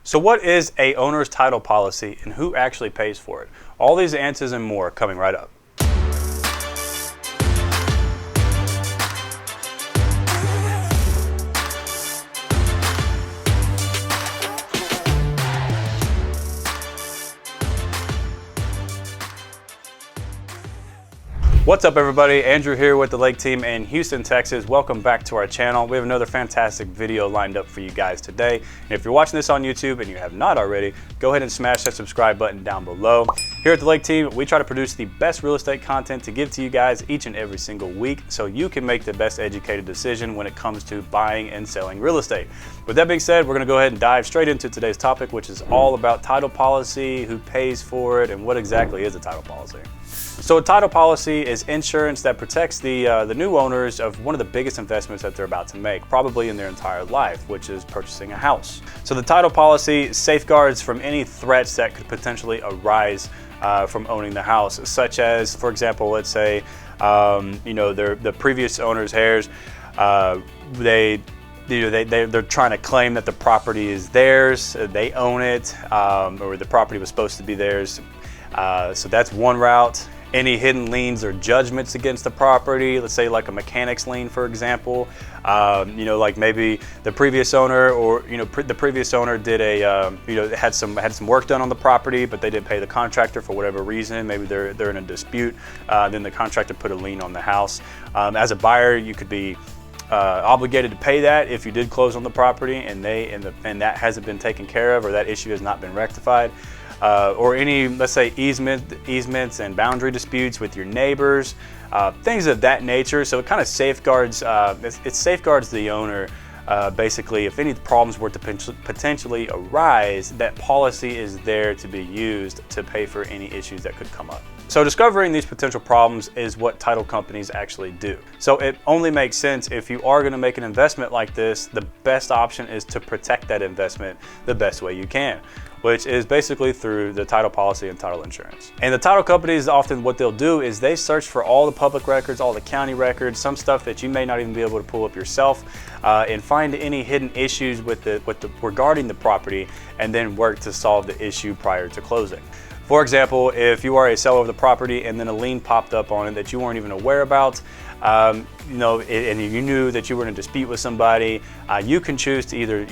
So what is a owner's title policy and who actually pays for it? All these answers and more coming right up. What's up everybody, Andrew here with the Lake team in Houston, Texas. Welcome back to our channel. We have another fantastic video lined up for you guys today. And if you're watching this on YouTube and you have not already, go ahead and smash that subscribe button down below. Here at the Lake team, we try to produce the best real estate content to give to you guys each and every single week so you can make the best educated decision when it comes to buying and selling real estate. With that being said, we're gonna go ahead and dive straight into today's topic, which is all about title policy, who pays for it, and what exactly is a title policy. So a title policy is insurance that protects the new owners of one of the biggest investments that they're about to make, probably in their entire life, which is purchasing a house. So the title policy safeguards from any threats that could potentially arise from owning the house, such as, for example, let's say, the previous owner's heirs, they're trying to claim that the property is theirs, they own it, or the property was supposed to be theirs. So that's one route. Any hidden liens or judgments against the property, let's say like a mechanic's lien, for example. Like maybe the previous owner, or the previous owner did had some work done on the property, but they didn't pay the contractor for whatever reason. Maybe they're in a dispute. Then the contractor put a lien on the house. As a buyer, you could be obligated to pay that if you did close on the property and that hasn't been taken care of, or that issue has not been rectified. Or any, let's say, easements and boundary disputes with your neighbors, things of that nature. So it kind of safeguards, it safeguards the owner. Basically, if any problems were to potentially arise, that policy is there to be used to pay for any issues that could come up. So discovering these potential problems is what title companies actually do. So it only makes sense, if you are going to make an investment like this, the best option is to protect that investment the best way you can, which is basically through the title policy and title insurance. And the title companies, often what they'll do is they search for all the public records, all the county records, some stuff that you may not even be able to pull up yourself, and find any hidden issues regarding the property, and then work to solve the issue prior to closing. For example, if you are a seller of the property and then a lien popped up on it that you weren't even aware about, and you knew that you were in a dispute with somebody, you can choose to either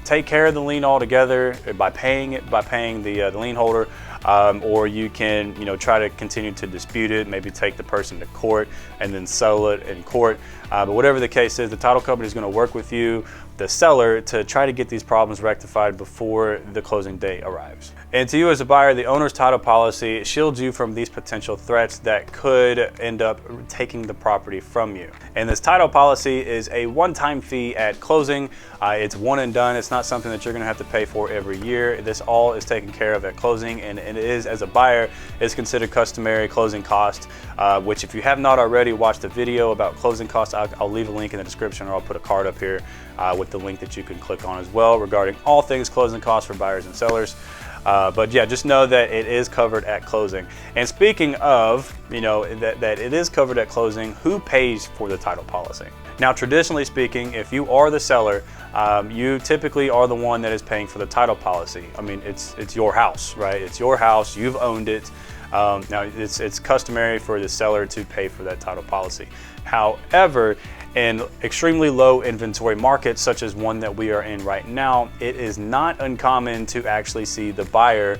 take care of the lien altogether by paying the lien holder, or you can try to continue to dispute it, maybe take the person to court and then settle it in court. But whatever the case is, the title company is going to work with you, the seller, to try to get these problems rectified before the closing date arrives. And to you as a buyer, the owner's title policy shields you from these potential threats that could end up taking the property from you. And this title policy is a one-time fee at closing. It's one and done. It's not something that you're going to have to pay for every year. This all is taken care of at closing, and it is, as a buyer, is considered customary closing cost, which, if you have not already watched the video about closing costs, I'll leave a link in the description, or I'll put a card up here with the link that you can click on as well, regarding all things closing costs for buyers and sellers. But yeah, just know that it is covered at closing. And speaking of, that it is covered at closing, who pays for the title policy? Now, traditionally speaking, if you are the seller, you typically are the one that is paying for the title policy. I mean, it's your house, right? It's your house, you've owned it. Now, it's customary for the seller to pay for that title policy. However, in extremely low inventory markets, such as one that we are in right now, it is not uncommon to actually see the buyer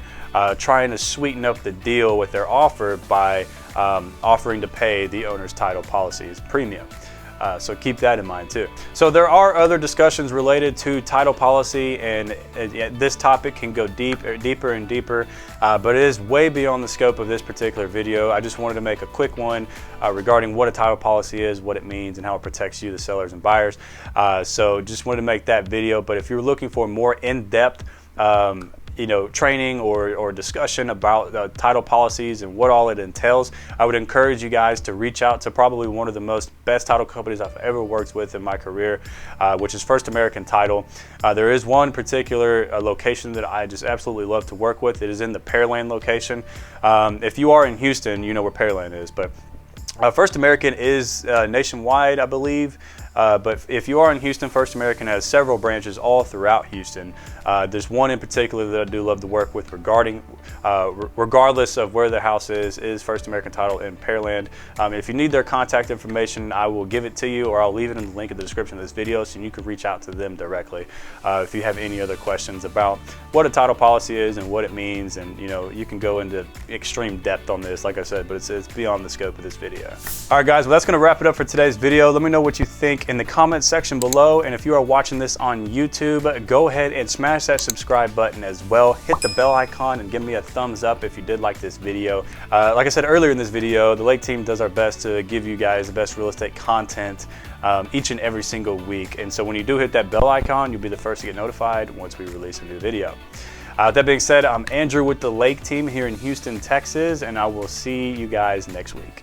trying to sweeten up the deal with their offer by offering to pay the owner's title policy's premium. So keep that in mind too. So there are other discussions related to title policy, and this topic can go deeper and deeper, but it is way beyond the scope of this particular video. I just wanted to make a quick one regarding what a title policy is, what it means, and how it protects you, the sellers and buyers. So just wanted to make that video. But if you're looking for more in-depth training or discussion about title policies and what all it entails, I would encourage you guys to reach out to probably one of the best title companies I've ever worked with in my career, which is First American Title. There is one particular location that I just absolutely love to work with. It is in the Pearland location. If you are in Houston, you know where Pearland is, but First American is nationwide, I believe. But if you are in Houston, First American has several branches all throughout Houston. There's one in particular that I do love to work with regardless of where the house is First American Title in Pearland. If you need their contact information, I will give it to you, or I'll leave it in the link in the description of this video so you can reach out to them directly if you have any other questions about what a title policy is and what it means. And you can go into extreme depth on this, like I said, but it's beyond the scope of this video. All right, guys, well, that's going to wrap it up for today's video. Let me know what you think in the comments section below, and if you are watching this on YouTube, go ahead and smash that subscribe button as well. Hit the bell icon and give me a thumbs up if you did like this video. Like I said earlier in this video, the Lake team does our best to give you guys the best real estate content each and every single week, and so when you do hit that bell icon, you'll be the first to get notified once we release a new video. That being said, I'm Andrew with the Lake team here in Houston, Texas, and I will see you guys next week.